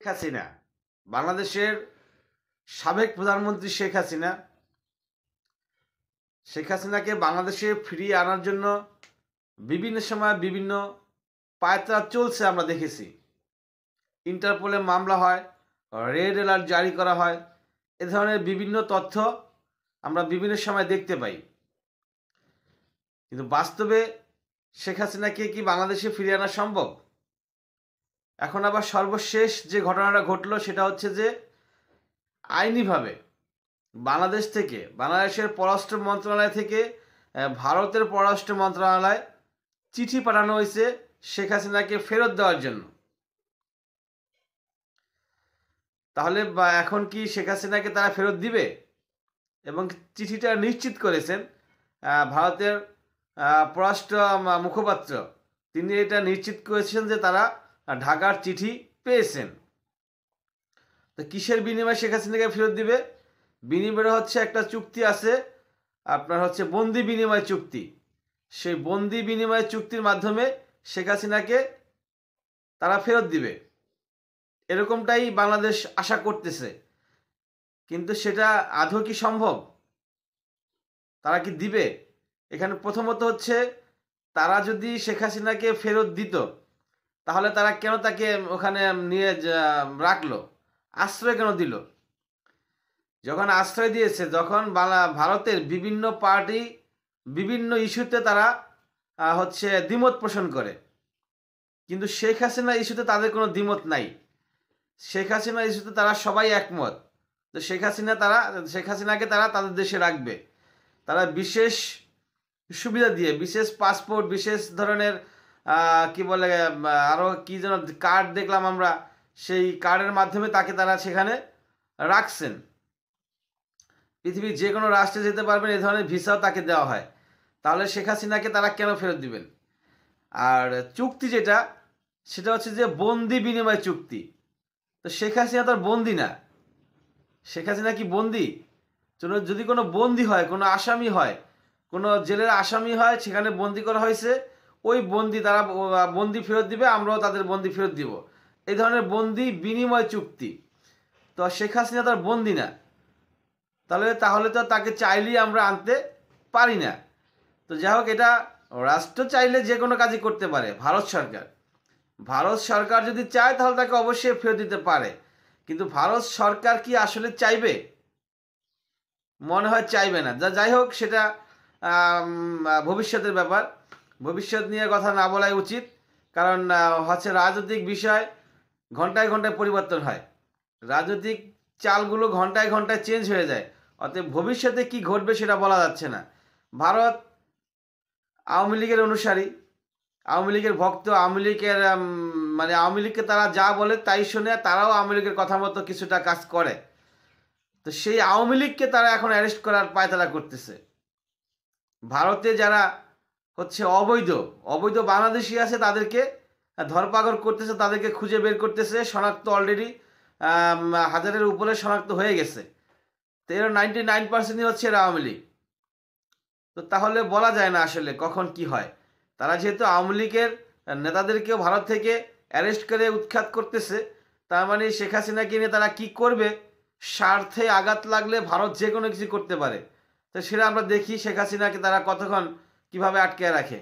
শেখ হাসিনা, বাংলাদেশের সাবেক প্রধানমন্ত্রী শেখ হাসিনাকে বাংলাদেশে ফিরিয়ে আনার জন্য বিভিন্ন সময় বিভিন্ন পায়তারা চলছে। আমরা দেখেছি ইন্টারপোলে মামলা হয়, রেড অ্যালার্ট জারি করা হয়, এ ধরনের বিভিন্ন তথ্য আমরা বিভিন্ন সময় দেখতে পাই। কিন্তু বাস্তবে শেখ হাসিনাকে কি বাংলাদেশে ফিরিয়ে আনা সম্ভব? এখন আবার সর্বশেষ যে ঘটনাটা ঘটলো সেটা হচ্ছে যে আইনিভাবে বাংলাদেশের পররাষ্ট্র মন্ত্রণালয় থেকে ভারতের পররাষ্ট্র মন্ত্রণালয় চিঠি পাঠানো হয়েছে শেখ হাসিনাকে ফেরত দেওয়ার জন্য। তাহলে এখন কি শেখ হাসিনাকে তারা ফেরত দিবে? এবং চিঠিটা নিশ্চিত করেছেন ভারতের পররাষ্ট্র মুখপাত্র, তিনি এটা নিশ্চিত করেছেন যে তারা ঢাকার চিঠি পেয়েছেন। তো কিসের বিনিময়ে শেখ হাসিনাকে ফেরত দিবে? বিনিময় হচ্ছে একটা চুক্তি আছে, আপনার হচ্ছে বন্দি বিনিময় চুক্তি। সেই বন্দি বিনিময় চুক্তির মাধ্যমে শেখ হাসিনাকে তারা ফেরত দিবে, এরকমটাই বাংলাদেশ আশা করতেছে। কিন্তু সেটা আদৌ কি সম্ভব? তারা কি দিবে? এখানে প্রথমত হচ্ছে তারা যদি শেখ হাসিনাকে ফেরত দিত তাহলে তারা কেন তাকে ওখানে নিয়ে রাখলো, আশ্রয় কেন দিল? যখন আশ্রয় দিয়েছে, যখন ভারতের বিভিন্ন পার্টি বিভিন্ন ইস্যুতে তারা হচ্ছে দ্বিমত পোষণ করে, কিন্তু শেখ হাসিনা ইস্যুতে তাদের কোনো দ্বিমত নাই। শেখ হাসিনা ইস্যুতে তারা সবাই একমত। তো শেখ হাসিনাকে তারা তাদের দেশে রাখবে। তারা বিশেষ সুবিধা দিয়ে, বিশেষ পাসপোর্ট, বিশেষ ধরনের কি বলে আরও কি যেন কার্ড দেখলাম আমরা, সেই কার্ডের মাধ্যমে তাকে তারা সেখানে রাখছেন। পৃথিবীর যে কোনো রাষ্ট্রে যেতে পারবেন, এই ধরনের ভিসাও তাকে দেওয়া হয়। তাহলে শেখ হাসিনাকে তারা কেন ফেরত দিবেন? আর চুক্তি সেটা হচ্ছে যে বন্দি বিনিময় চুক্তি। তো শেখ হাসিনা তো আর বন্দি না। শেখ হাসিনা কি বন্দি? যদি কোনো বন্দি হয়, কোনো আসামি হয়, কোনো জেলের আসামি হয়, সেখানে বন্দি করা হয়েছে, ওই বন্দি তারা বন্দি ফেরত দিবে, আমরাও তাদের বন্দি ফেরত দিব, এই ধরনের বন্দি বিনিময় চুক্তি। তো শেখ হাসিনা তার বন্দি না, তাহলে তো তাকে চাইলেই আমরা আনতে পারি না। তো যাই হোক, এটা রাষ্ট্র চাইলে যে কোনো কাজই করতে পারে। ভারত সরকার যদি চায় তাহলে তাকে অবশ্যই ফেরত দিতে পারে। কিন্তু ভারত সরকার কি আসলে চাইবে? মনে হয় চাইবে না। যাই হোক, সেটা ভবিষ্যতের ব্যাপার। ভবিষ্যৎ নিয়ে কথা না বলাই উচিত, কারণ হচ্ছে রাজনৈতিক বিষয় ঘন্টায় ঘন্টায় পরিবর্তন হয়, রাজনৈতিক চালগুলো ঘন্টায় ঘন্টায় চেঞ্জ হয়ে যায়। অতএব ভবিষ্যতে কি ঘটবে সেটা বলা যাচ্ছে না। ভারত আওয়ামী লীগের অনুসারী, আওয়ামী লীগের ভক্ত, আওয়ামী লীগকে তারা যা বলে তাই শুনে, তারাও আওয়ামী লীগের কথা মতো কিছুটা কাজ করে। তো সেই আওয়ামী লীগকে তারা এখন অ্যারেস্ট করার পায়তারা করতেছে। ভারতে যারা হচ্ছে অবৈধ বাংলাদেশি আছে তাদেরকে ধরপাকড় করতেছে, তাদেরকে খুঁজে বের করতেছে। শনাক্ত অলরেডি 1000-এর উপরে শনাক্ত হয়ে গেছে। তো এরা 99% হচ্ছে এরা আওয়ামী লীগ। তো তাহলে বলা যায় না আসলে কখন কি হয়। তারা যেহেতু আওয়ামী লীগের নেতাদেরকেও ভারত থেকে অ্যারেস্ট করে উৎখাত করতেছে, তার মানে শেখ হাসিনাকে নিয়ে তারা কি করবে, স্বার্থে আঘাত লাগলে ভারত যে কোনো কিছু করতে পারে। তো সেটা আমরা দেখি শেখ হাসিনাকে তারা কতক্ষণ কিভাবে আটকে রাখে।